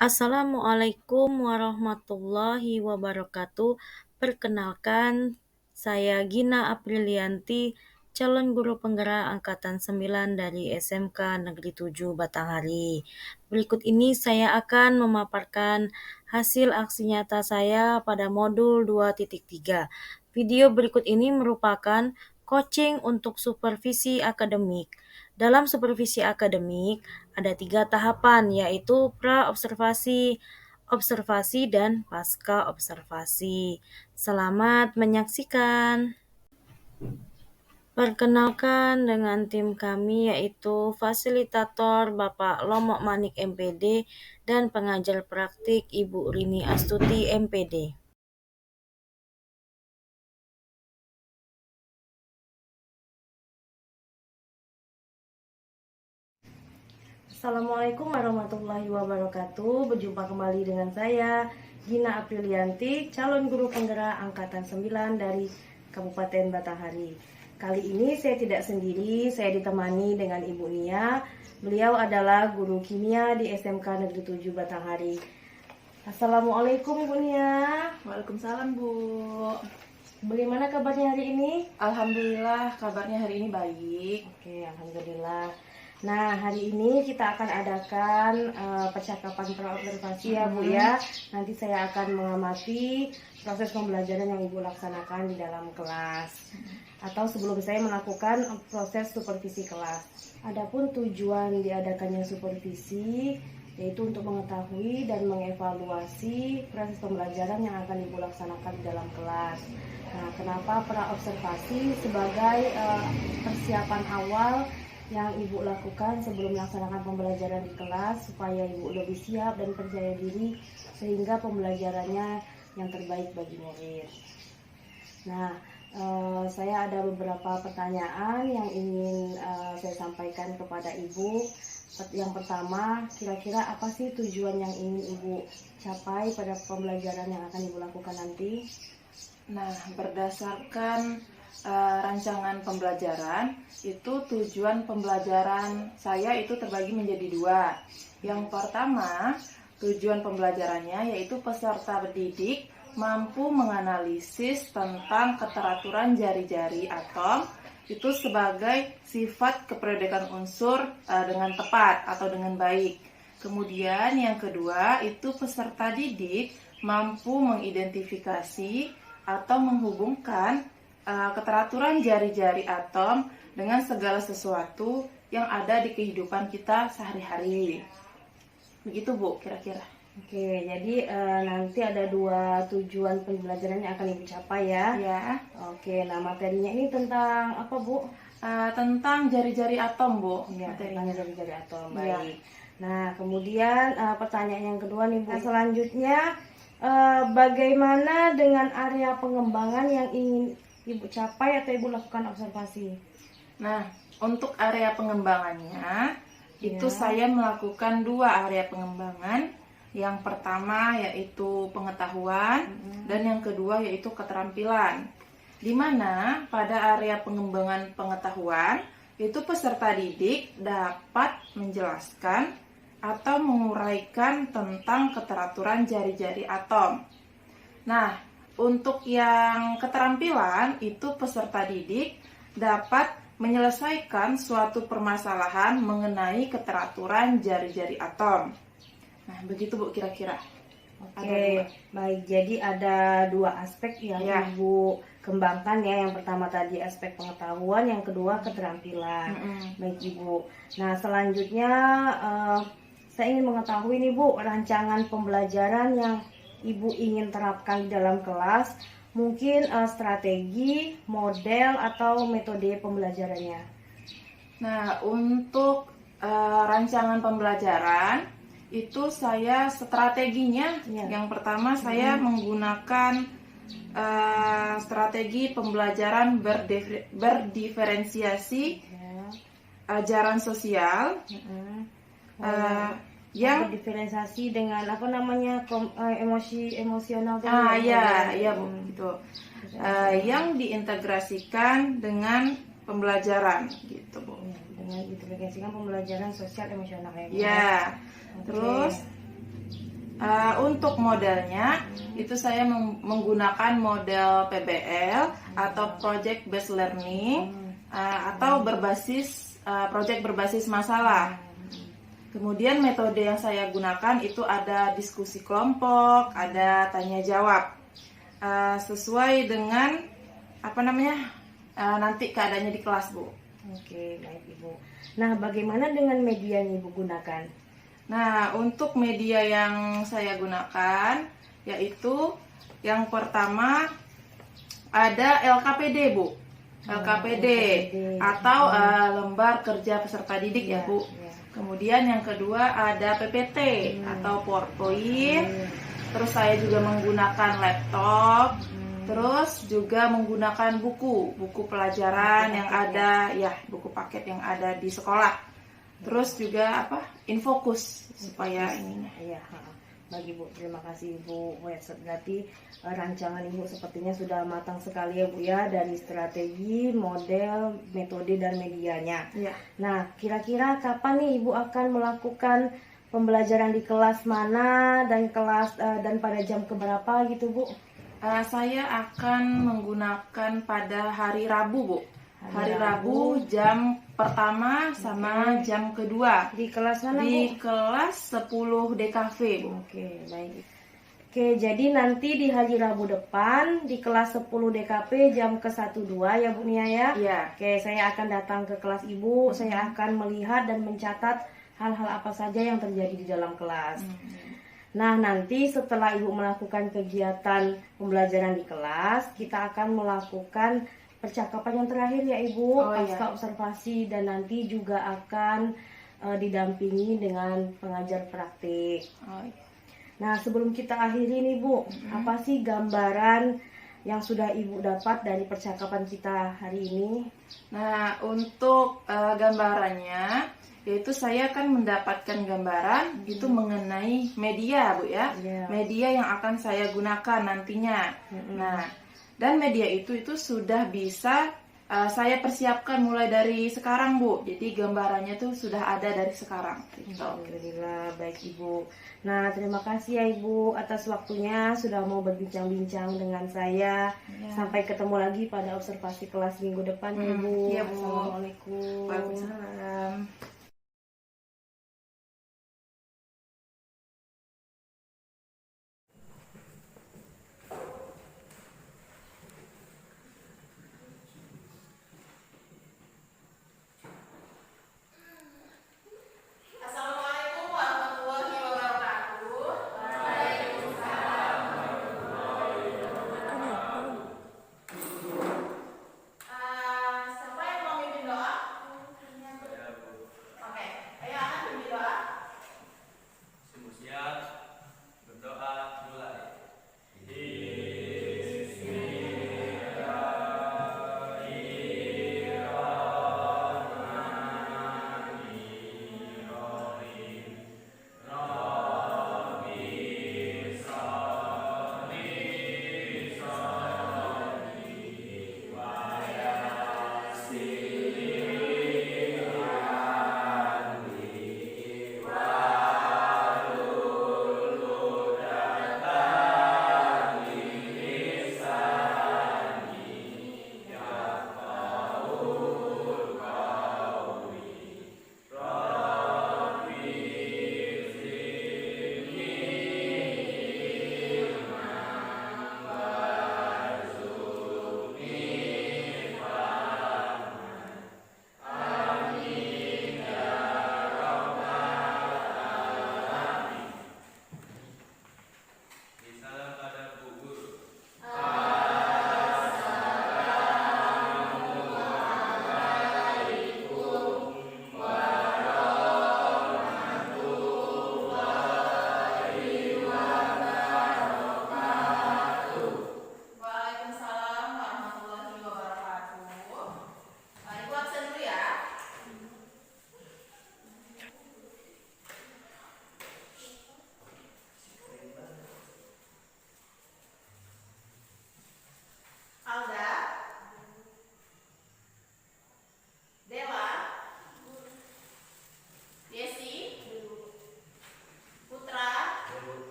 Assalamualaikum warahmatullahi wabarakatuh. Perkenalkan, saya Gina Aprilianti, calon guru penggerak angkatan 9 dari SMK Negeri 7 Batanghari. Berikut ini saya akan memaparkan hasil aksi nyata saya pada modul 2.3. Video berikut ini merupakan coaching untuk supervisi akademik. Dalam supervisi akademik, ada 3 tahapan, yaitu pra-observasi, observasi, dan pasca observasi. Selamat menyaksikan. Perkenalkan dengan tim kami, yaitu fasilitator Bapak Lomok Manik MPD dan pengajar praktik Ibu Rini Astuti MPD. Assalamualaikum warahmatullahi wabarakatuh. Berjumpa kembali dengan saya, Gina Aprilianti, calon guru penggerak angkatan 9 dari Kabupaten Batanghari. Kali ini saya tidak sendiri, saya ditemani dengan Ibu Nia. Beliau adalah guru kimia di SMK Negeri 7 Batanghari. Assalamualaikum Ibu Nia. Waalaikumsalam, Bu. Bagaimana kabarnya hari ini? Alhamdulillah, kabarnya hari ini baik. Oke, alhamdulillah. Nah, hari ini kita akan adakan percakapan pra-observasi ya Bu ya. Nanti saya akan mengamati proses pembelajaran yang Ibu laksanakan di dalam kelas. Atau sebelum saya melakukan proses supervisi kelas. Adapun tujuan diadakannya supervisi yaitu untuk mengetahui dan mengevaluasi proses pembelajaran yang akan Ibu laksanakan di dalam kelas. Nah, kenapa pra-observasi sebagai persiapan awal yang Ibu lakukan sebelum melaksanakan pembelajaran di kelas supaya Ibu lebih siap dan percaya diri sehingga pembelajarannya yang terbaik bagi murid. Nah, saya ada beberapa pertanyaan yang ingin saya sampaikan kepada Ibu. Yang pertama, kira-kira apa sih tujuan yang ingin Ibu capai pada pembelajaran yang akan Ibu lakukan nanti? Nah, berdasarkan rancangan pembelajaran, itu tujuan pembelajaran saya itu terbagi menjadi 2. Yang pertama, tujuan pembelajarannya yaitu peserta didik mampu menganalisis tentang keteraturan jari-jari atom itu sebagai sifat keperodokan unsur dengan tepat atau dengan baik. Kemudian yang kedua, itu peserta didik mampu mengidentifikasi atau menghubungkan keteraturan jari-jari atom dengan segala sesuatu yang ada di kehidupan kita sehari-hari. Begitu Bu, kira-kira. Oke, jadi nanti ada 2 tujuan pembelajaran yang akan Ibu capai ya. Ya. Oke, nah materinya ini tentang apa Bu? Tentang jari-jari atom Bu. Ya, tentang jari-jari atom. Ya. Baik. Nah, kemudian pertanyaan yang kedua nih Bu. Selanjutnya, bagaimana dengan area pengembangan yang ingin Ibu capai atau Ibu lakukan observasi? Nah, untuk area pengembangannya, itu saya melakukan 2 area pengembangan. Yang pertama yaitu pengetahuan, dan yang kedua yaitu keterampilan. Di mana pada area pengembangan pengetahuan, itu peserta didik dapat menjelaskan atau menguraikan tentang keteraturan jari-jari atom. Nah, untuk yang keterampilan, itu peserta didik dapat menyelesaikan suatu permasalahan mengenai keteraturan jari-jari atom. Nah, begitu Bu kira-kira. Oke, baik. Jadi ada 2 aspek yang Ibu kembangkan ya. Yang pertama tadi aspek pengetahuan, yang kedua keterampilan. Baik Ibu. Nah, selanjutnya saya ingin mengetahui nih Bu, rancangan pembelajaran yang Ibu ingin terapkan di dalam kelas, mungkin strategi, model, atau metode pembelajarannya. Nah, untuk rancangan pembelajaran itu saya strateginya yang pertama saya menggunakan strategi pembelajaran berdiferensiasi ajaran sosial yang berdiferensiasi dengan apa namanya emosional Bu, gitu. Yang diintegrasikan dengan pembelajaran gitu Bu. Dengan integrasikan pembelajaran sosial emosional ya. Terus Untuk modelnya itu saya menggunakan model PBL atau Project Based Learning atau project berbasis masalah. Kemudian metode yang saya gunakan itu ada diskusi kelompok, ada tanya jawab, sesuai dengan nanti keadaannya di kelas, Bu. Oke, baik Ibu. Nah, bagaimana dengan media yang Ibu gunakan? Nah, untuk media yang saya gunakan yaitu yang pertama ada LKPD, Bu. LKPD atau lembar kerja peserta didik ya, Bu. Kemudian yang kedua ada PPT atau PowerPoint. Terus saya juga menggunakan laptop. Terus juga menggunakan buku pelajaran yang ada buku paket yang ada di sekolah. Terus juga Infocus supaya ininya. Iya, bagi Bu, terima kasih Ibu. Berarti rancangan Ibu sepertinya sudah matang sekali ya Bu ya, dari strategi, model, metode dan medianya. Iya. Nah, kira-kira kapan nih Ibu akan melakukan pembelajaran di kelas mana dan pada jam keberapa gitu Bu? Saya akan menggunakan pada hari Rabu, Bu. Hari Rabu jam pertama sama jam kedua. Di kelas mana, Bu? Di kelas 10 DKV, Bu. Oke, baik. Oke, jadi nanti di hari Rabu depan di kelas 10 DKP jam ke-12 ya Bu Nia ya? Iya. Oke, saya akan datang ke kelas Ibu, saya akan melihat dan mencatat hal-hal apa saja yang terjadi di dalam kelas. Nah, nanti setelah Ibu melakukan kegiatan pembelajaran di kelas, kita akan melakukan percakapan yang terakhir ya Ibu, pasca observasi, dan nanti juga akan didampingi dengan pengajar praktik. Nah, sebelum kita akhiri nih Bu, apa sih gambaran yang sudah Ibu dapat dari percakapan kita hari ini? Nah, untuk gambarannya, yaitu saya akan mendapatkan gambaran itu mengenai media, Bu ya. Media yang akan saya gunakan nantinya. Nah, dan media itu sudah bisa saya persiapkan mulai dari sekarang, Bu. Jadi gambarannya tuh sudah ada dari sekarang. Alhamdulillah, baik Ibu. Nah, terima kasih ya Ibu atas waktunya sudah mau berbincang-bincang dengan saya. Sampai ketemu lagi pada observasi kelas minggu depan ya Ibu. Iya, Bu. Assalamualaikum. Waalaikumsalam.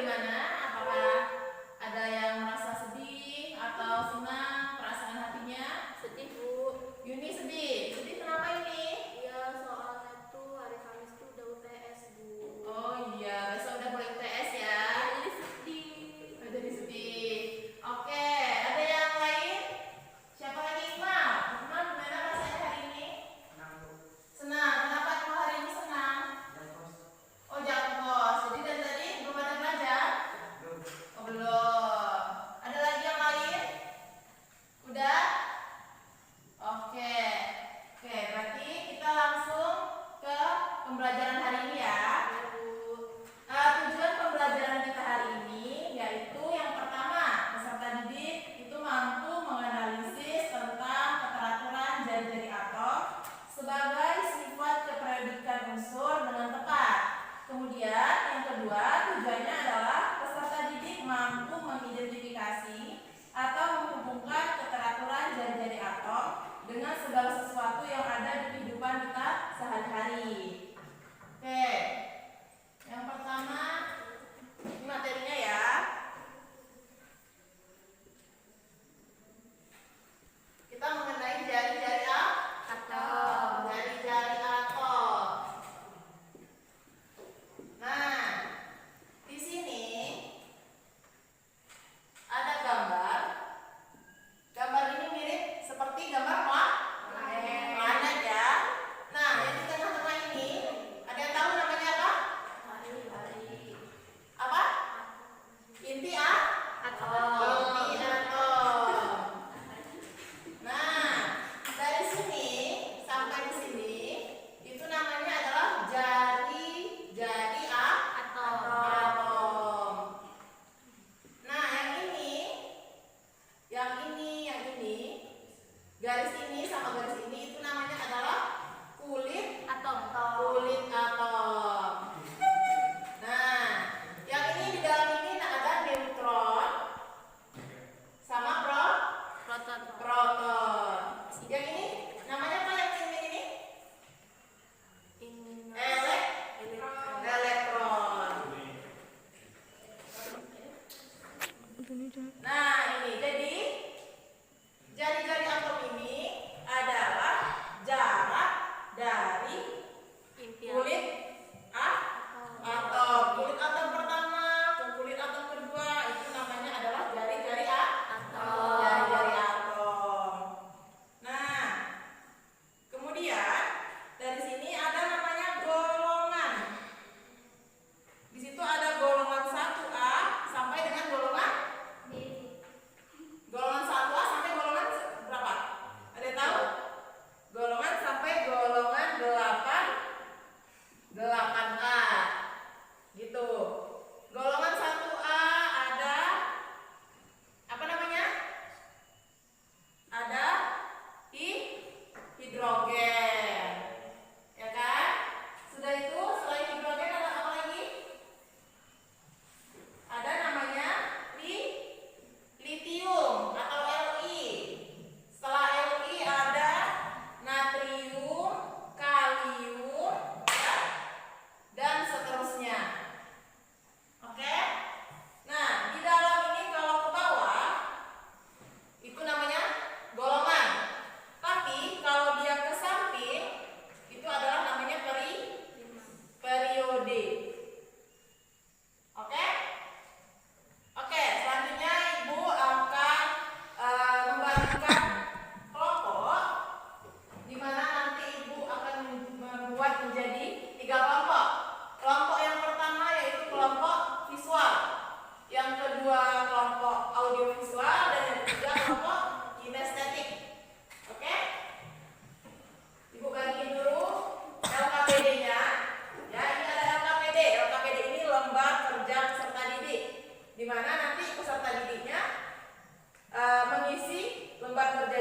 bagaimana? Apakah ada yang merasa sedih atau senang perasaan hatinya? Sedih, Bu. Yuni sedih. Sedih kenapa ini? Iya, soalnya tuh hari Kamis tuh udah UTS, Bu. Oh iya, besok udah mulai UTS ya. Jadi sedih. Oh, jadi sedih. Oke, ada yang lain? Siapa lagi? Iqmal. Iqmal gimana rasanya hari ini? Senang. Kenapa Iqmal hari ini senang? Oh, jangan bos. Jadi dari tadi belum ada belajar? Oh, belum. Ada lagi yang lain? Udah? Oke. Oke, berarti kita langsung ke pembelajaran hari ini ya. Ya, Bu. Tujuan pembelajaran kita hari ini yaitu yang pertama, peserta didik itu mampu menganalisis tentang keteraturan jari-jari atom sebagai sifat keperiodikan unsur dengan tepat. Kemudian yang kedua, tujuannya adalah peserta didik mampu mengidentifikasi atau menghubungkan keteraturan jari-jari atom dengan segala sesuatu yang ada di kehidupan kita sehari-hari. Oke. Yang pertama, ini materinya ya. Kita mengenai jari-jari atom. Jari-jari atom. Nah, di sini ada gambar. Gambar ini mirip seperti gambar planet ya. Nah, yang di tengah-tengah ini ada yang tahu namanya apa? Apa? Inti Atom. Inti atom. Nah, dari sini sampai di sini itu namanya adalah jari-jari Atom. atom. Nah, yang ini, garis ini sama garis ini itu namanya adalah kulit Atom. kulit atom. Nah, yang ini di dalam ini ada neutron sama Proton. proton. Yang ini namanya apa yang ini? Elektron. Nah, ini jadi jari-jari atom ini adalah jarak dari Inti kulit atom. Kulit atom pertama ke kulit atom kedua itu namanya adalah jari-jari Atom. Jari-jari atom. Nah, kemudian dari sini ada namanya golongan. Di situ ada golongan 1A sampai dengan golongan 1A sampai golongan berapa? Ada yang tahu? Golongan sampai golongan 8A. Gitu. Golongan 1A ada apa namanya? Ada hidrogen. Ya kan? Sudah itu, selain hidrogen ada apa lagi? Ada namanya litium atau Li. Setelah Li ada natrium, kalium, ya, dan seterusnya. Oke? Nah, di dalam ini kalau ke bawah itu namanya golongan. Tapi kalau dia ke samping itu adalah namanya periode. Oke? Oke, selanjutnya Ibu akan membagikan kelompok di mana nanti Ibu akan membuat menjadi 3 kelompok. Kelompok yang pertama yaitu kelompok visual, yang kedua kelompok audiovisual, dan yang ketiga kelompok kinestetik. Oke? Ibu bagi dulu LKPD-nya. Ya, ini ada LKPD. LKPD ini lembar kerja peserta didik, di mana nanti peserta didiknya mengisi lembar kerja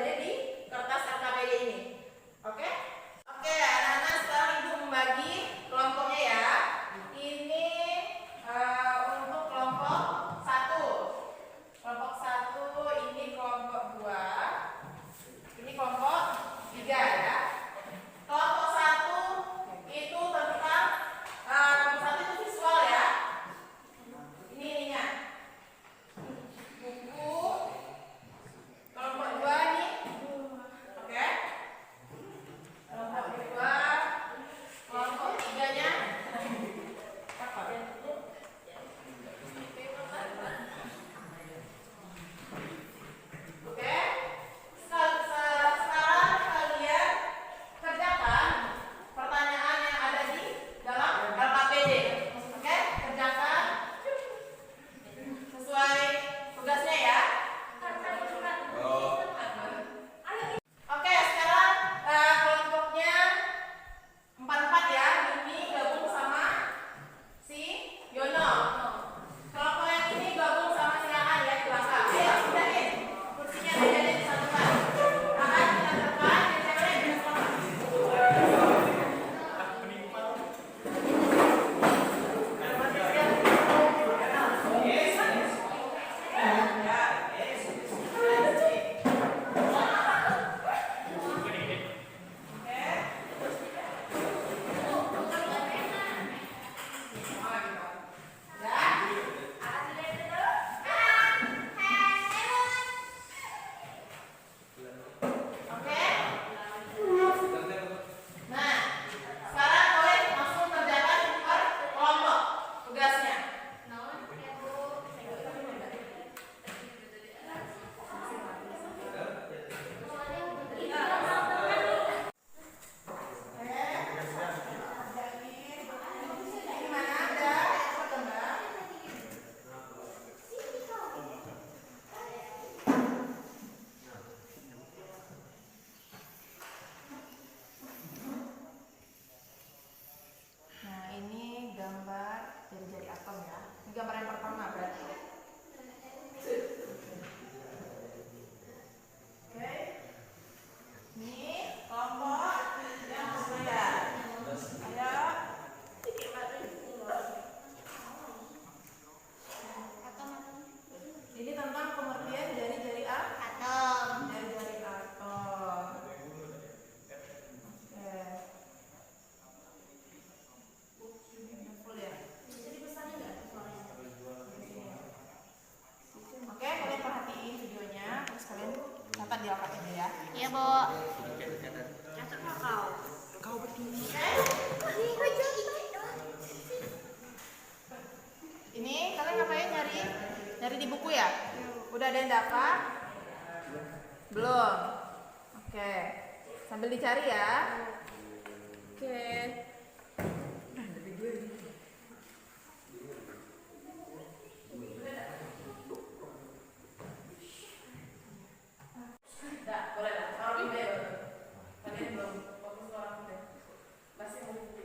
sekarang ngapain nyari? Nyari di buku ya? Udah ada yang dapat? Belum. Oke. Sambil dicari ya. Oke. Nah, boleh lah. Taruh di meja. Kalian belum fokus ke orang deh. Masih mau buku.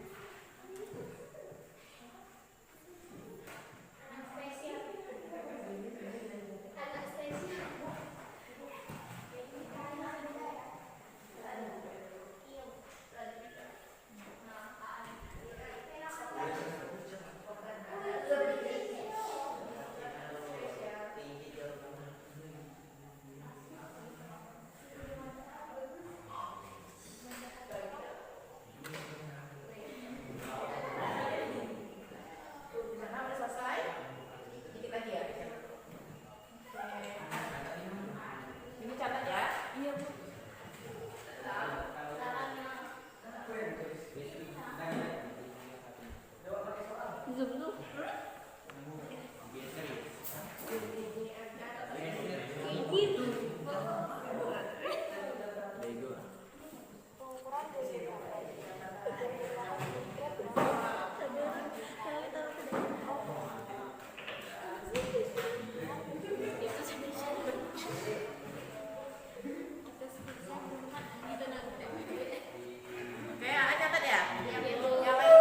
Oke, catat ya? Yang lainnya ngapain?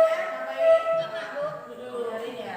Dengerin ya.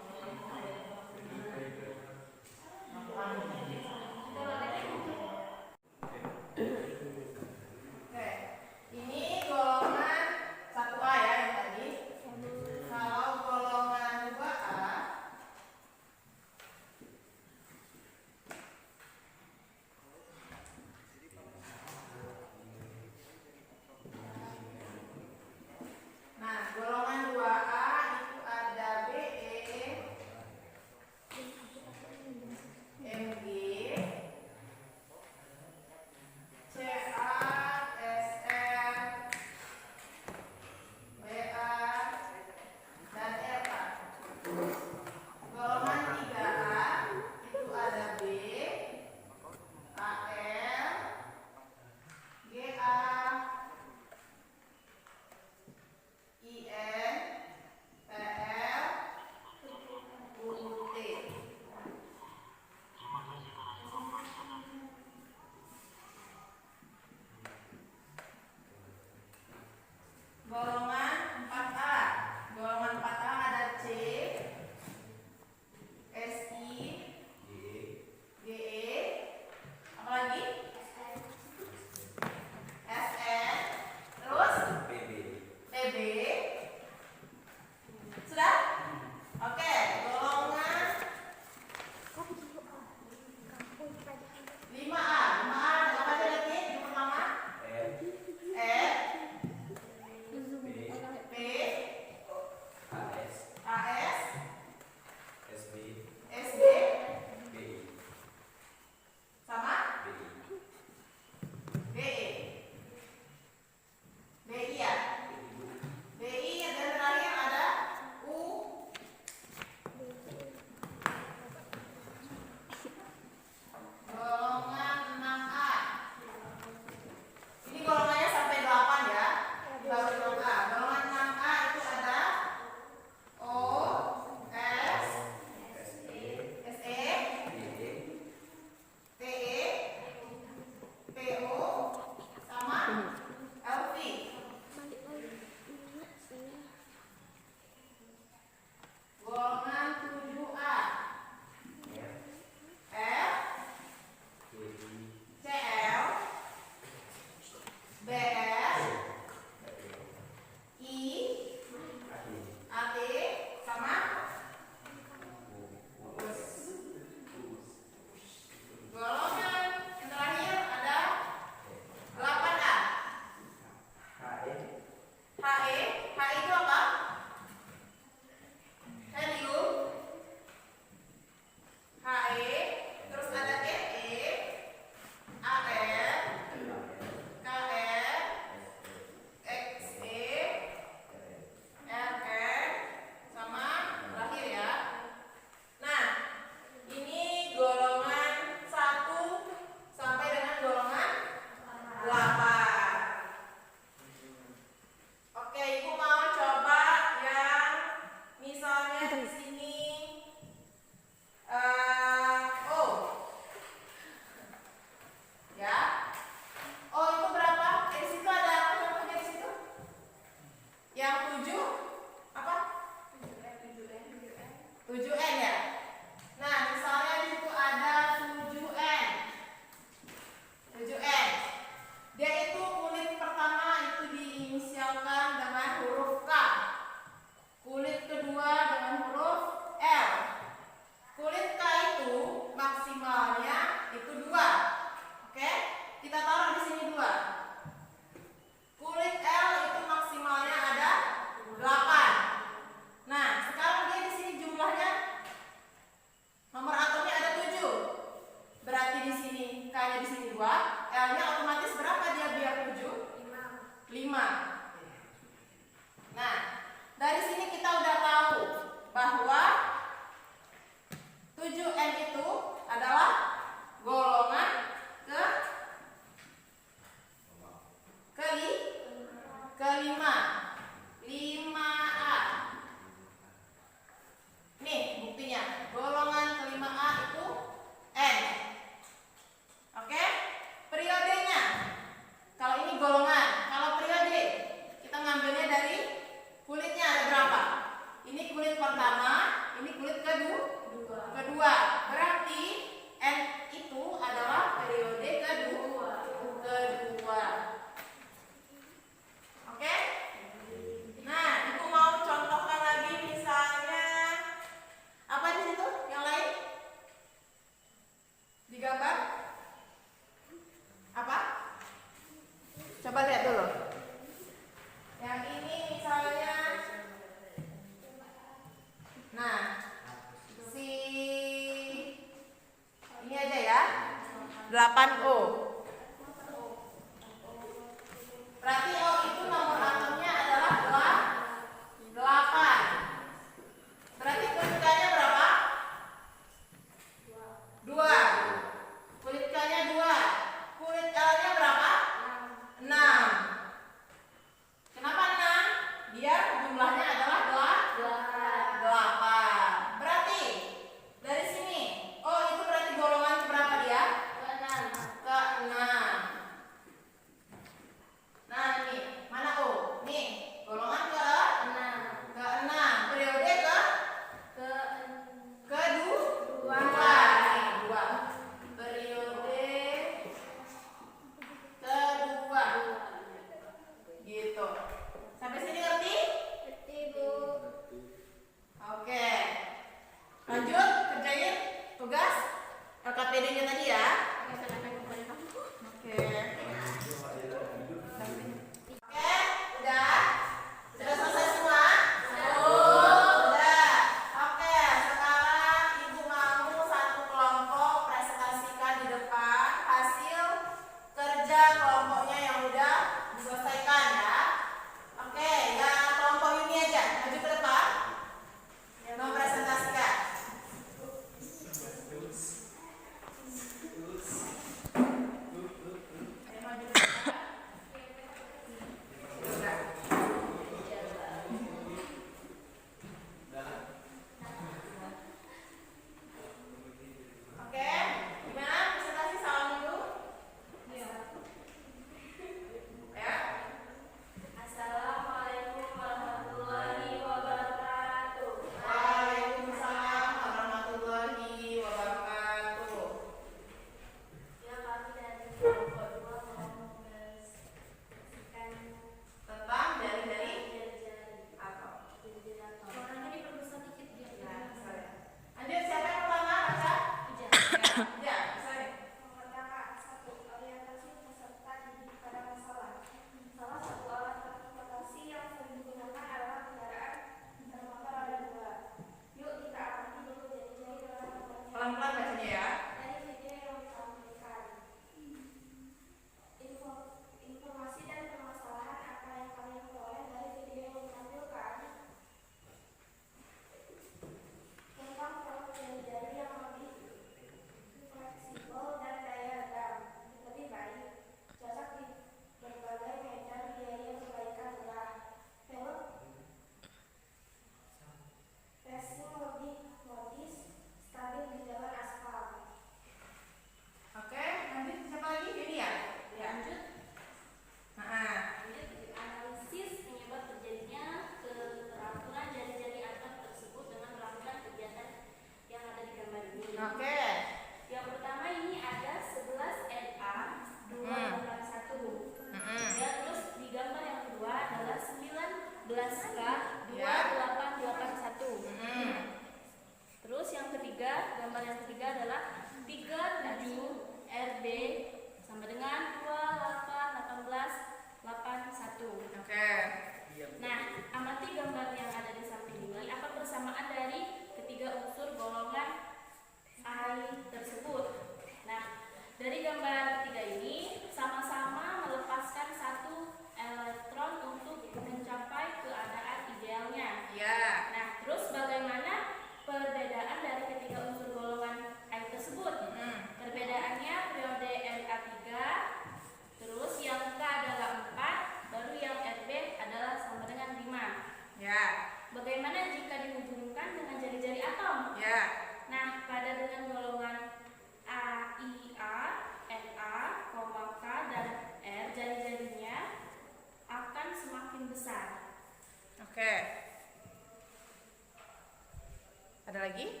lagi?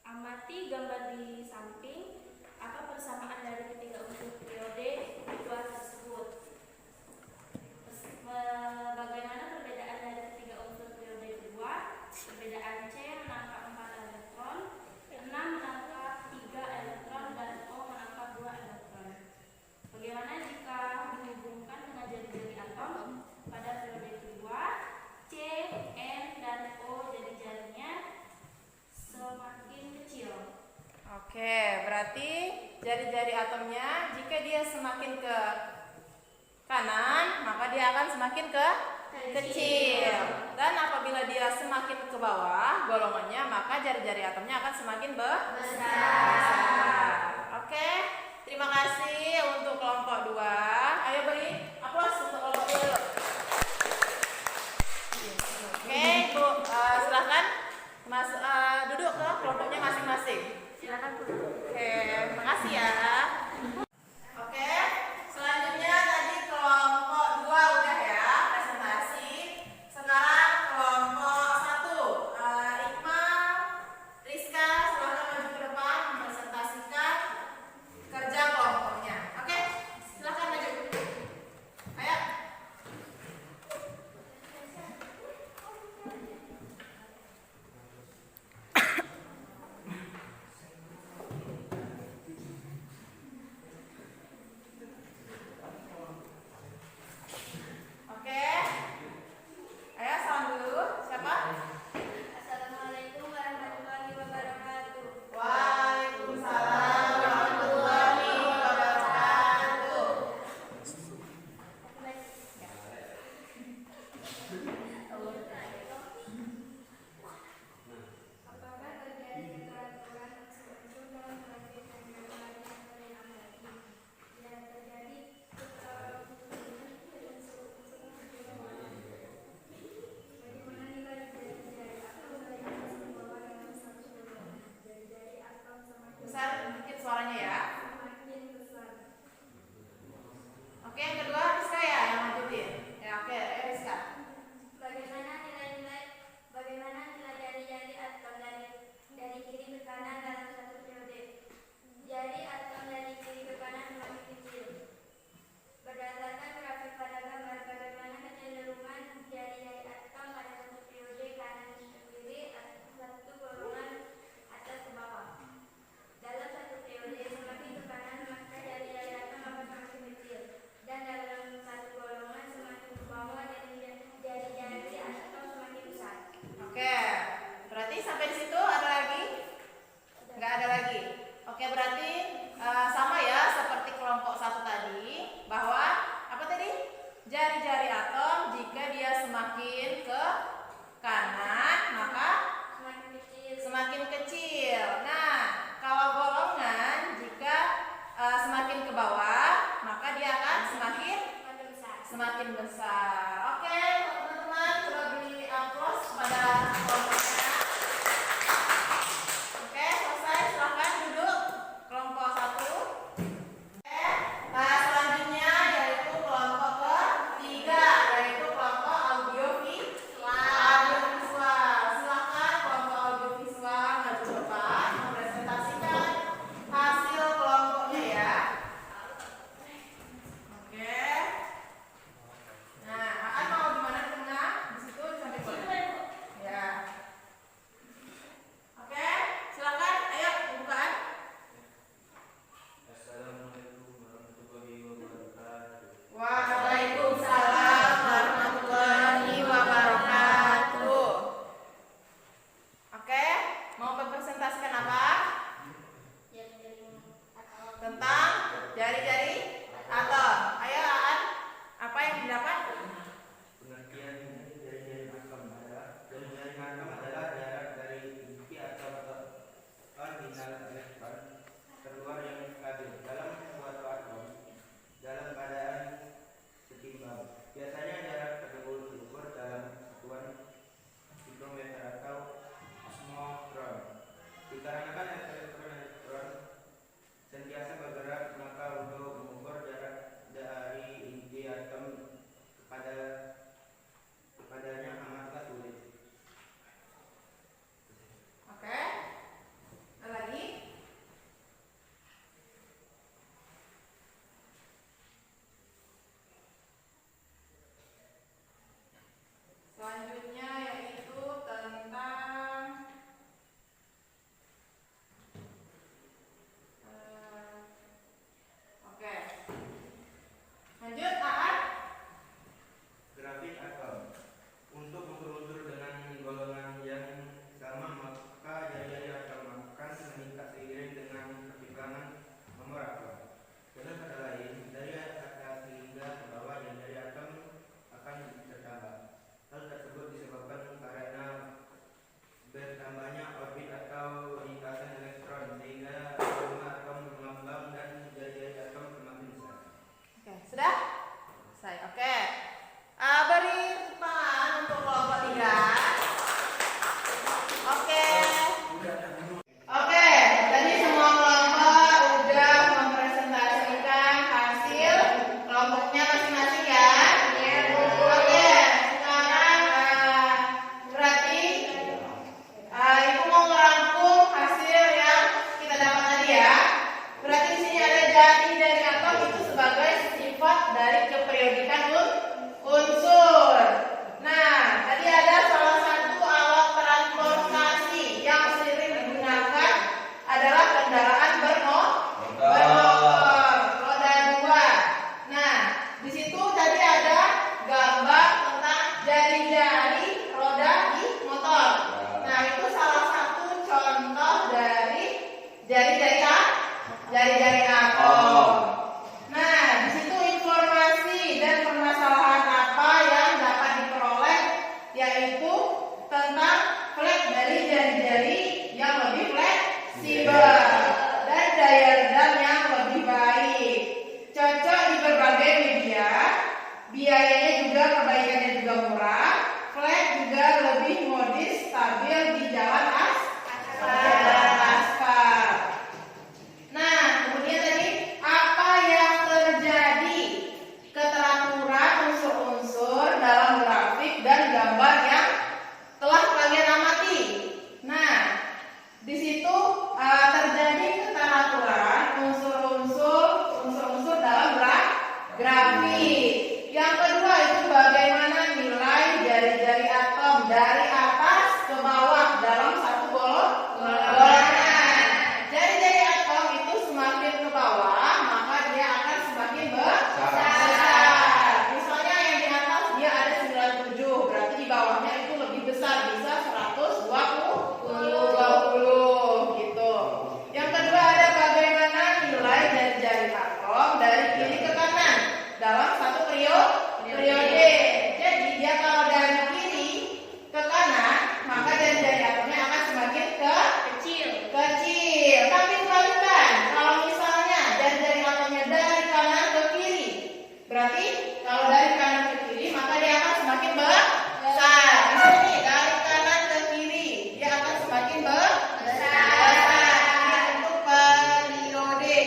Amati gambar di samping. Apa persamaan dari ketiga unsur periode kedua tersebut? Bagaimana perbedaan dari ketiga unsur periode kedua? Perbedaan C menangkap 4 elektron, 6 menangkap 3 elektron, dan O menangkap 2 elektron. Bagaimana jika dihubungkan dengan jari-jari atom pada periode kedua? C, N, dan O jari-jarinya semakin kecil. Oke, berarti jari-jari atomnya jika dia semakin ke kanan, maka dia akan semakin ke kecil. Dan apabila dia semakin ke bawah golongannya, maka jari-jari atomnya akan semakin besar. Oke, terima kasih untuk kelompok 2. Ayo beri aplaus untuk kelompok 2 dulu. Oke, Bu, silahkan duduk ke kelompoknya masing-masing. Silakan Bu. Oke, makasih ya. Oke, selanjutnya tadi kelompok 2 udah ya presentasi. Sekarang kelompok 1. Iqmal, Rizka, silahkan maju ke depan mempresentasikan kerja kelompoknya. Oke, silahkan maju. Ayo. Oke. Ayo salam dulu. Siapa? Assalamualaikum warahmatullahi wabarakatuh. Waalaikumsalam warahmatullahi wabarakatuh. Apakah terjadi keteraturan unsur dalam melanjutkan gambar yang terlihat lagi? Jika terjadi keteraturan unsur-unsur bagaimana nilai jari-jari atom dari bawah dalam satu golongan? Jari-jari atom semakin Besar sedikit suaranya ya. semakin besar. Oke, yang kedua Rizka ya yang lanjutin. Ya, oke, Rizka. Bagaimana nilai jari-jari atom dari kiri ke kanan dalam satu periode? Jari atom dari kiri ke kanan semakin kecil. Berdasarkan grafik pada gambar, bagaimana kecenderungan jari-jari atom pada satu periode kanan ke kiri atau satu golongan atas ke bawah? Dalam satu periode semakin ke kanan maka jari-jari atom akan semakin kecil, dan dalam satu golongan semakin ke bawah jari-jari atom semakin besar. Oke, berarti sampai di situ ada lagi? Nggak ada lagi. Oke, berarti sama ya seperti kelompok 1 tadi, bahwa apa tadi? Jari-jari atom jika dia semakin ke kanan maka Semakin kecil. semakin kecil. Nah, kalau golongan jika semakin ke bawah maka dia akan semakin Semakin besar. Oke, teman-teman, coba beri aplaus kepada kelompoknya. Oke, selesai. Silahkan duduk kelompok 1. Oke, selanjutnya yaitu kelompok ketiga, yaitu kelompok audiovisual. Silahkan kelompok audiovisual maju ke depan mempresentasikan hasil kelompoknya ya. Oke. Nah, biayanya juga perbaikannya juga murah, flat juga lebih modis, stabil di jalan aspal. Nah, kemudian tadi apa yang terjadi? Keteraturan unsur-unsur dalam grafik dan gambar yang telah kalian amati. Nah, di situ terjadi keteraturan unsur-unsur dalam grafik. Yang kedua itu bagaimana nilai jari-jari atom dari atas ke bawah dalam satu golongan. Jari-jari atom itu semakin ke bawah, maka dia akan semakin besar. Misalnya yang di atas dia ada 97, berarti di bawahnya itu lebih besar, bisa 120 gitu. Yang kedua ada bagaimana nilai jari-jari atom dari kiri ke kanan dalam satu periode. Jadi dia kalau dari kiri ke kanan, maka jari-jari atomnya akan semakin kecil. Tapi kebalikan, kalau misalnya jari-jari atomnya dari kanan ke kiri, berarti kalau dari kanan ke kiri, maka dia akan semakin besar. Di sini dari kanan ke kiri, dia akan semakin besar. Ini untuk periode.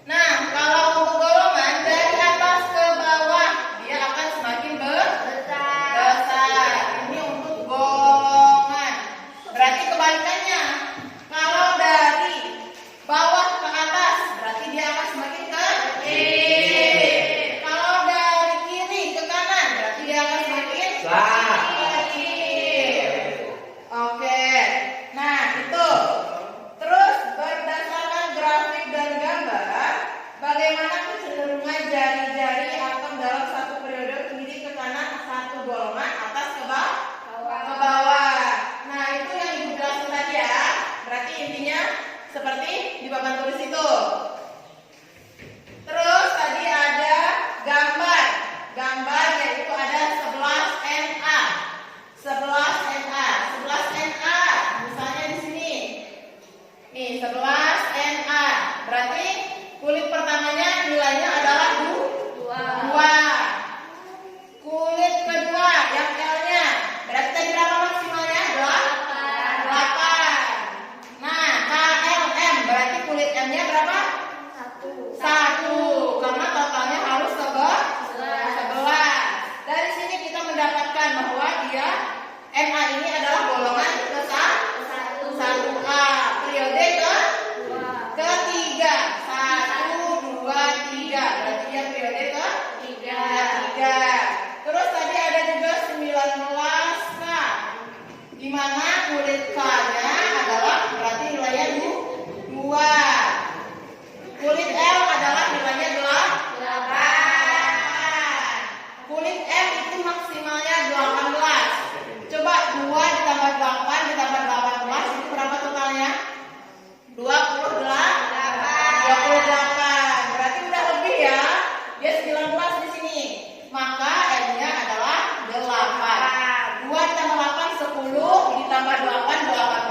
Nah, kalau untuk golongan dari atas ke bawah, dia akan semakin besar. Ini untuk golongan. Berarti kebalikannya. Kalau dari bawah ke atas, berarti dia akan semakin kecil. Kalau dari kiri ke kanan, berarti dia akan semakin kecil. Oke. Nah, itu. Terus berdasarkan grafik dan gambar, bagaimana kecenderungan jari-jari atom dalam satu periode kiri ke kanan satu golongan atas ke bawah. Nah, itu yang Ibu jelaskan tadi ya. Berarti intinya seperti di papan tulis itu. Terus tadi ada gambar. Gambar yaitu ada 11NA. 11NA. 11NA. Misalnya di sini. Nih, 11NA. Berarti kulit pertamanya nilainya adalah 2. Kulit kedua yang L-nya berarti tadi berapa maksimalnya? 8. Nah, KLM berarti kulit M-nya berapa? 1. Karena totalnya harus 11. Dari sini kita mendapatkan bahwa dia MA ini adalah golongan ke-1A. Periode ketiga. 1, 2, 3. Berarti dia periode ketiga. Terus tadi ada juga 19K. Di mana kulit K-nya adalah berarti nilainya 2. Kulit L adalah nilainya 8. Kulit M itu maksimalnya 18. Coba 2 ditambah 8 ditambah 18 itu berapa totalnya? 28. Berarti udah lebih ya. Dia 19 di sini. Maka M-nya adalah 8. 2 ditambah 8 10 ditambah 8 18.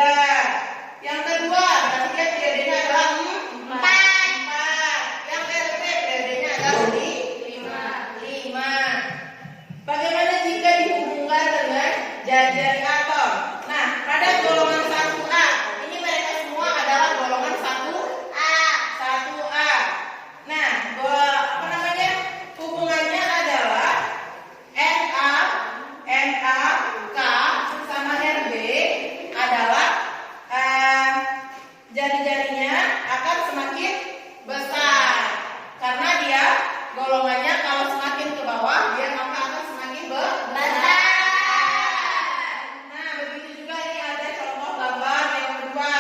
3. Yang kedua, berarti kan periodenya adalah 4. Yang periodenya adalah 5. Bagaimana jika dihubungkan dengan jari-jari atom? Nah, pada golongan 1A, ini mereka semua adalah golongan 1A. Nah, apa namanya? Hubungannya adalah Na, K sama Rb adalah jari-jarinya akan semakin besar karena dia golongannya kalau semakin ke bawah dia maka akan semakin besar. Nah, begitu juga ini ada contoh gambar yang kedua.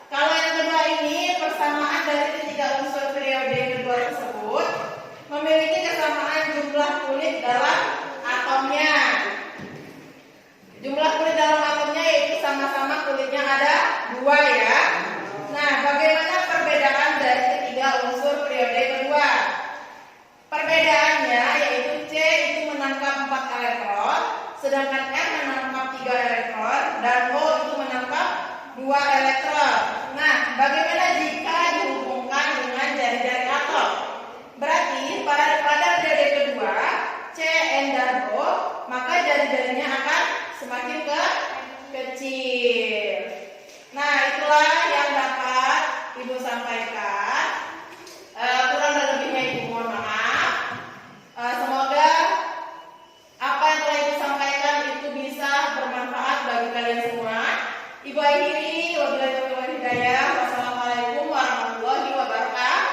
Kalau yang kedua ini persamaan dari ketiga unsur periode kedua tersebut memiliki kesamaan jumlah kulit dalam atomnya. Jumlah kulit dalam atomnya yaitu sama-sama kulitnya ada 2 ya. Nah, bagaimana perbedaan dari ketiga unsur periode kedua? Perbedaannya yaitu C itu menangkap 4 elektron, sedangkan M menangkap 3 elektron, dan O itu menangkap 2 elektron. Nah, bagaimana jika dihubungkan dengan jari-jari atom? Berarti pada periode kedua C, N, dan O, maka jari-jarinya akan semakin kecil. Nah, itulah yang dapat Ibu sampaikan. Kurang dan lebihnya Ibu mohon maaf. Semoga apa yang telah Ibu sampaikan itu bisa bermanfaat bagi kalian semua. Ibu akhiri, wabillahi taufiq wal hidayah. Wassalamualaikum warahmatullahi wabarakatuh.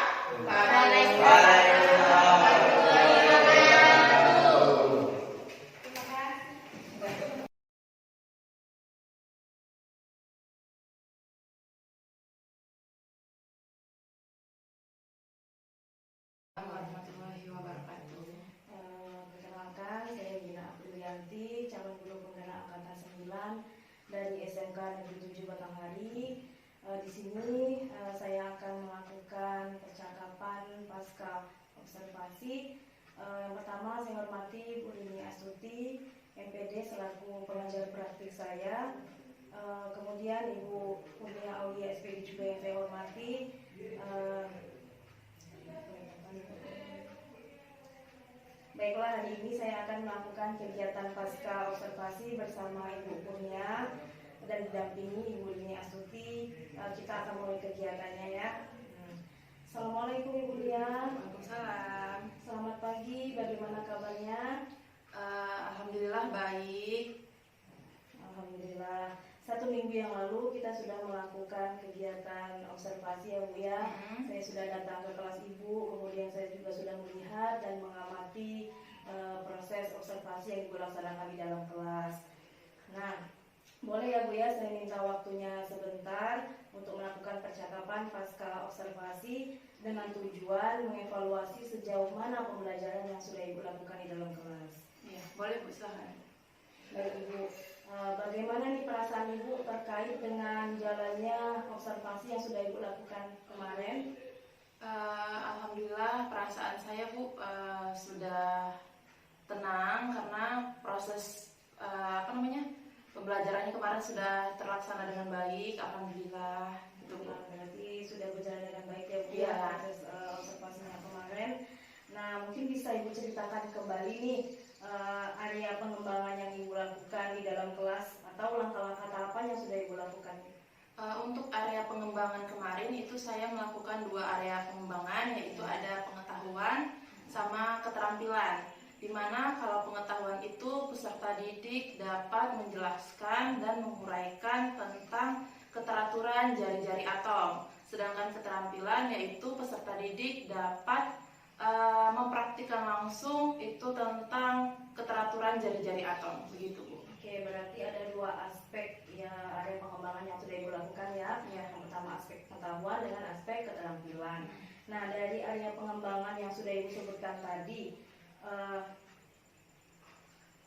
Warahmatullahi wabarakatuh. Perkenalkan, saya Gina Aprilianti, calon guru penggerak angkatan 9 dari SMK Negeri 7 Batanghari. Di sini saya akan melakukan percakapan pasca observasi. Yang pertama, saya hormati Bu Rini Astuti, MPD selaku pengajar praktik saya. Kemudian Ibu Kurnia Aulia SPD juga yang saya hormati. Baiklah, hari ini saya akan melakukan kegiatan pasca observasi bersama Ibu Kurnia dan didampingi Ibu Rini Astuti. Kita akan mulai kegiatannya ya. Assalamualaikum Ibu Ria. Waalaikumsalam. Selamat pagi, bagaimana kabarnya? Alhamdulillah baik. Alhamdulillah. 1 minggu yang lalu kita sudah melakukan kegiatan observasi ya Bu ya. Saya sudah datang ke kelas Ibu, kemudian saya juga sudah melihat dan mengamati proses observasi yang Ibu laksanakan di dalam kelas. Nah, boleh ya Bu ya, saya minta waktunya sebentar untuk melakukan percakapan pasca observasi dengan tujuan mengevaluasi sejauh mana pembelajaran yang sudah Ibu lakukan di dalam kelas. Ya, boleh Bu, silahkan. Baik Ibu, bagaimana nih perasaan Ibu terkait dengan jalannya observasi yang sudah Ibu lakukan kemarin? Alhamdulillah perasaan saya Bu sudah tenang karena proses pembelajarannya kemarin sudah terlaksana dengan baik. Alhamdulillah gitu Bu. Berarti sudah berjalan dengan baik ya Bu Iya. ya proses observasinya kemarin. Nah, mungkin bisa Ibu ceritakan kembali nih area pengembangan yang Ibu lakukan di dalam kelas atau langkah-langkah tahapan yang sudah Ibu lakukan. Untuk area pengembangan kemarin itu saya melakukan 2 area pengembangan, yaitu ada pengetahuan sama keterampilan. Dimana kalau pengetahuan itu peserta didik dapat menjelaskan dan menguraikan tentang keteraturan jari-jari atom. Sedangkan keterampilan yaitu peserta didik dapat mempraktikkan langsung itu tentang keteraturan jari-jari atom, begitu Bu. Oke, berarti ada 2 aspek ya area pengembangan yang sudah Ibu lakukan ya. Ya. Yang pertama aspek pengetahuan dengan aspek keterampilan. Nah, dari area pengembangan yang sudah Ibu sebutkan tadi,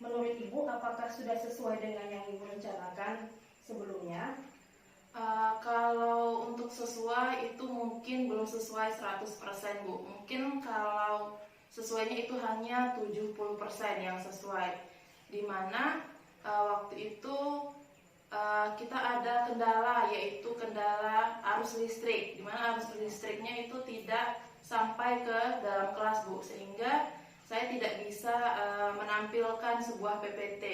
menurut Ibu apakah sudah sesuai dengan yang Ibu rencanakan sebelumnya? Kalau untuk sesuai itu mungkin belum sesuai 100% Bu. Mungkin kalau sesuainya itu hanya 70% yang sesuai. Dimana waktu itu kita ada kendala, yaitu kendala arus listrik, di mana arus listriknya itu tidak sampai ke dalam kelas, Bu, sehingga saya tidak bisa menampilkan sebuah PPT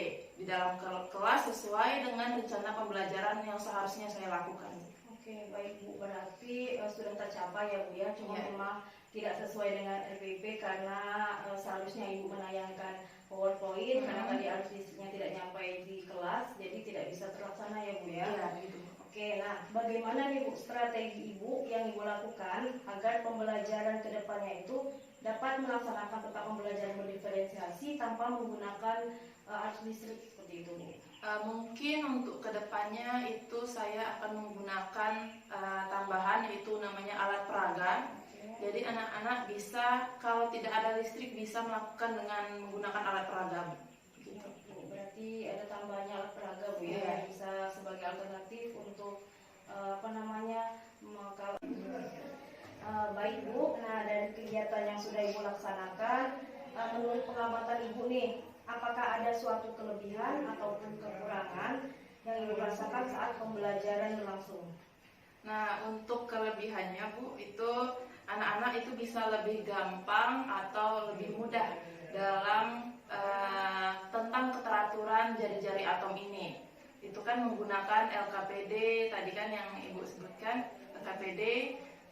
di dalam kelas sesuai dengan rencana pembelajaran yang seharusnya saya lakukan. Oke, baik Bu, berarti sudah tercapai ya Bu ya, cuma Ya. memang tidak sesuai dengan RPP karena seharusnya Ibu menayangkan PowerPoint karena tadi arus listriknya tidak nyampe di kelas, jadi tidak bisa terlaksana ya Bu ya. Iya, begitu. Oke, nah bagaimana nih Bu strategi Ibu yang Ibu lakukan agar pembelajaran kedepannya itu dapat melaksanakan tetap pembelajaran berdiferensiasi tanpa menggunakan arus listrik seperti itu Bu? Mungkin untuk kedepannya itu saya akan menggunakan tambahan, yaitu namanya alat peraga. Jadi anak-anak bisa, kalau tidak ada listrik, bisa melakukan dengan menggunakan alat peraga. Gitu. Bu, berarti ada tambahannya alat peraga Bu ya, Iya. yang bisa sebagai alternatif untuk baik Bu. Nah, dari kegiatan yang sudah Ibu laksanakan, menurut pengamatan Ibu nih, apakah ada suatu kelebihan ataupun kekurangan yang Ibu rasakan saat pembelajaran berlangsung? Nah, untuk kelebihannya, Bu, itu anak-anak itu bisa lebih gampang atau lebih mudah dalam tentang keteraturan jari-jari atom ini. Itu kan menggunakan LKPD, tadi kan yang Ibu sebutkan, LKPD.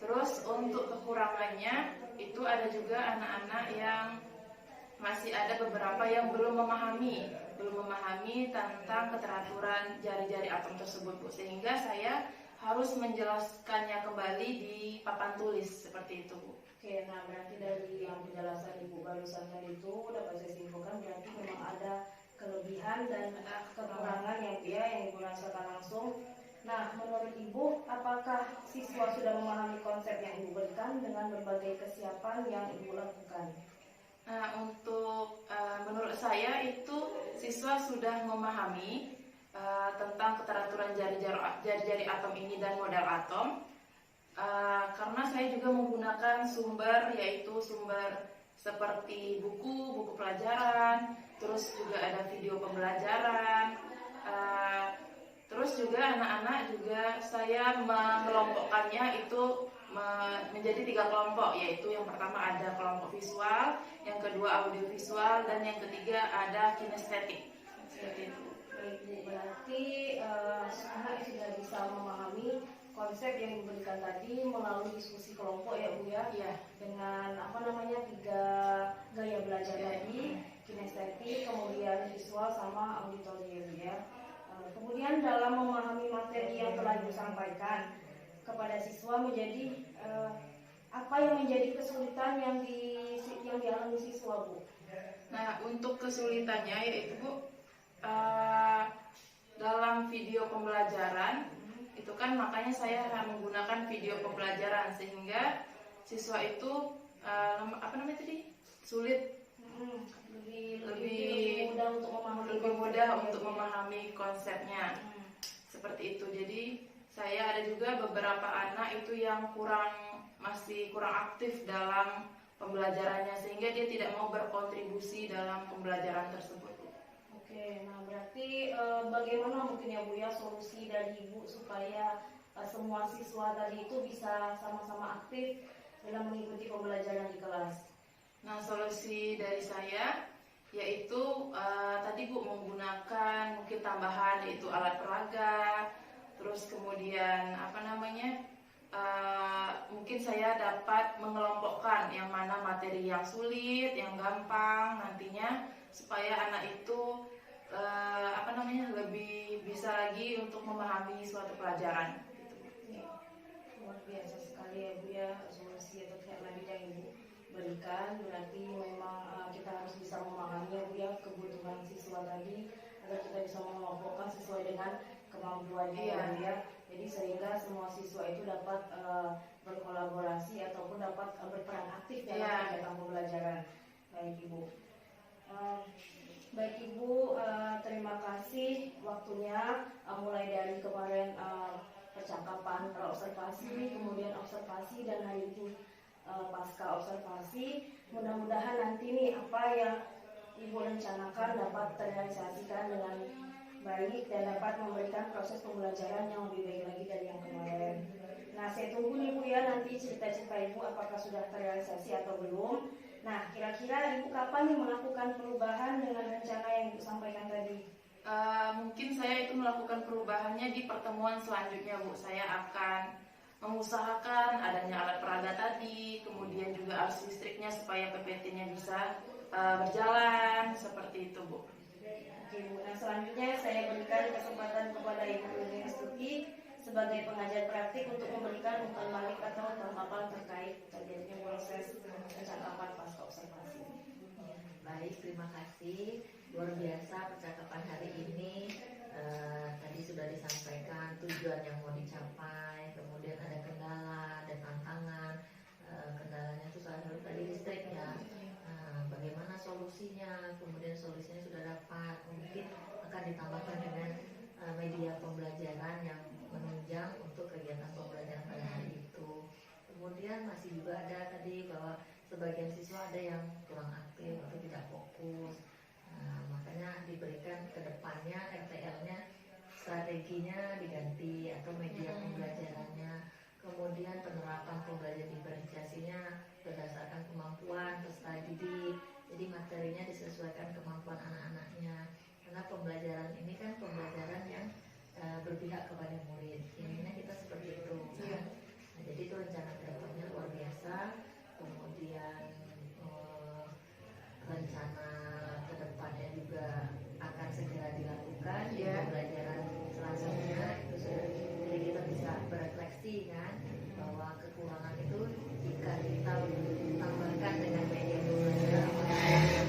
Terus untuk kekurangannya, itu ada juga anak-anak yang masih ada beberapa yang belum memahami tentang keteraturan jari-jari atom tersebut, Bu. Sehingga saya harus menjelaskannya kembali di papan tulis seperti itu, Bu. Oke, nah berarti dari yang penjelasan Ibu barusan tadi itu dapat saya simpulkan berarti memang ada kelebihan dan kekurangan yang Ibu rasakan langsung. Nah, menurut Ibu, apakah siswa sudah memahami konsep yang Ibu berikan dengan berbagai kesiapan yang Ibu lakukan? Nah, untuk menurut saya itu siswa sudah memahami tentang keteraturan jari-jari atom ini dan model atom, karena saya juga menggunakan sumber, yaitu sumber seperti buku pelajaran, terus juga ada video pembelajaran, terus juga anak-anak juga saya mengelompokkannya itu menjadi 3 kelompok, yaitu yang pertama ada kelompok visual, yang kedua audiovisual, dan yang ketiga ada kinestetik. Seperti itu. Baik Bu, berarti anak sudah bisa memahami konsep yang diberikan tadi melalui diskusi kelompok ya Bu ya, Iya. dengan 3 gaya belajar tadi, kinestetik, kemudian visual sama auditorium ya. Kemudian dalam memahami materi yang telah Ibu sampaikan kepada siswa menjadi apa yang menjadi kesulitan yang dialami siswa Bu? Nah, untuk kesulitannya yaitu Bu, dalam video pembelajaran itu kan makanya saya menggunakan video pembelajaran sehingga siswa itu sulit, lebih mudah untuk memahami konsepnya. Seperti itu. Jadi saya ada juga beberapa anak itu yang masih kurang aktif dalam pembelajarannya sehingga dia tidak mau berkontribusi dalam pembelajaran tersebut. Oke, nah berarti bagaimana mungkin ya Bu ya solusi dari Ibu supaya semua siswa tadi itu bisa sama-sama aktif dalam mengikuti pembelajaran di kelas? Nah, solusi dari saya yaitu tadi Bu menggunakan mungkin tambahan yaitu alat peraga, terus kemudian mungkin saya dapat mengelompokkan yang mana materi yang sulit, yang gampang nantinya supaya anak itu lebih bisa lagi untuk memahami suatu pelajaran. Gitu. Luar biasa sekali ya Bu ya solusi atau teknik yang Ibu berikan. Berarti memang kita harus bisa memahami ya Bu ya kebutuhan siswa tadi agar kita bisa mengelompokkan sesuai dengan kemampuannya ya Bu ya. Jadi sehingga semua siswa itu dapat berkolaborasi ataupun dapat berperan aktif dalam kegiatan pembelajaran. Baik Ibu. Baik Ibu, terima kasih waktunya mulai dari kemarin percakapan praobservasi, kemudian observasi dan hari ini pasca observasi. Mudah-mudahan nanti nih apa yang Ibu rencanakan dapat terrealisasikan dengan baik dan dapat memberikan proses pembelajaran yang lebih baik lagi dari yang kemarin. Nah, saya tunggu nih Bu ya nanti cerita-cerita Ibu apakah sudah terrealisasi atau belum. Nah, kira-kira Ibu kapan nih melakukan perubahan dengan rencana yang Ibu sampaikan tadi? Mungkin saya itu melakukan perubahannya di pertemuan selanjutnya, Bu. Saya akan mengusahakan adanya alat peraga tadi, kemudian juga arus listriknya supaya PPT-nya bisa berjalan seperti itu, Bu. Oke Bu, nah selanjutnya saya berikan kesempatan kepada Ibu Lili Astuti sebagai pengajar praktik untuk memberikan umpan balik atau tanggapan terkait terjadinya proses percakapan pasca observasi. Baik, terima kasih. Luar biasa percakapan hari ini. Tadi sudah disampaikan tujuan yang mau dicapai, kemudian ada kendala dan tantangan. Kendalanya itu salah satu tadi listrik ya. Bagaimana solusinya? Kemudian solusinya sudah dapat. Mungkin akan ditambahkan dengan media pembelajaran yang menunjang untuk kegiatan pembelajaran pada hari itu. Kemudian masih juga ada tadi bahwa sebagian siswa ada yang kurang aktif atau tidak fokus. Makanya diberikan ke depannya RTL-nya strateginya diganti atau media pembelajarannya. Kemudian penerapan pembelajaran diferensiasinya berdasarkan kemampuan peserta didik. Jadi materinya disesuaikan kemampuan anak-anaknya. Karena pembelajaran ini kan pembelajaran yang berpihak kepada murid. Intinya kita seperti itu. Kan? Nah, jadi itu rencana kedepannya luar biasa. Kemudian rencana kedepannya juga akan segera dilakukan di pembelajaran selanjutnya itu sudah, jadi kita bisa berefleksi kan bahwa kekurangan itu jika kita tambahkan dengan media pembelajaran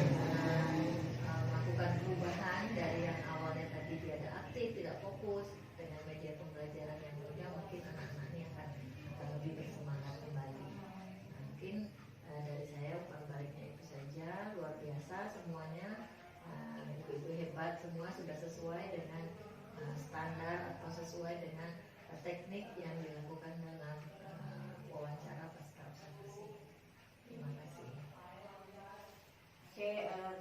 melakukan perubahan dari yang awalnya tadi tidak aktif, tidak fokus dengan media pembelajaran yang mudah, mungkin anak-anak ini akan lebih bersemangat kembali. Mungkin dari saya umpan baliknya itu saja. Luar biasa semuanya, ibu-ibu hebat semua, sudah sesuai dengan standar atau sesuai dengan teknik yang dilakukan dalam wawancara pasca observasi. Terima kasih. Oke,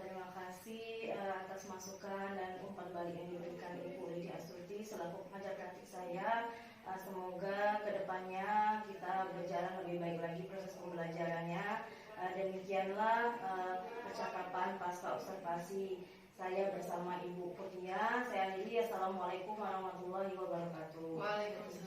terima kasih atas masukan dan umpan balik yang diberikan Ibu Lili Astuti selaku pengajar praktik saya. Semoga kedepannya kita berjalan lebih baik lagi proses pembelajarannya. Demikianlah percakapan pasca observasi saya bersama Ibu Kurnia. Saya Lili. Assalamualaikum warahmatullahi wabarakatuh. Waalaikumsalam.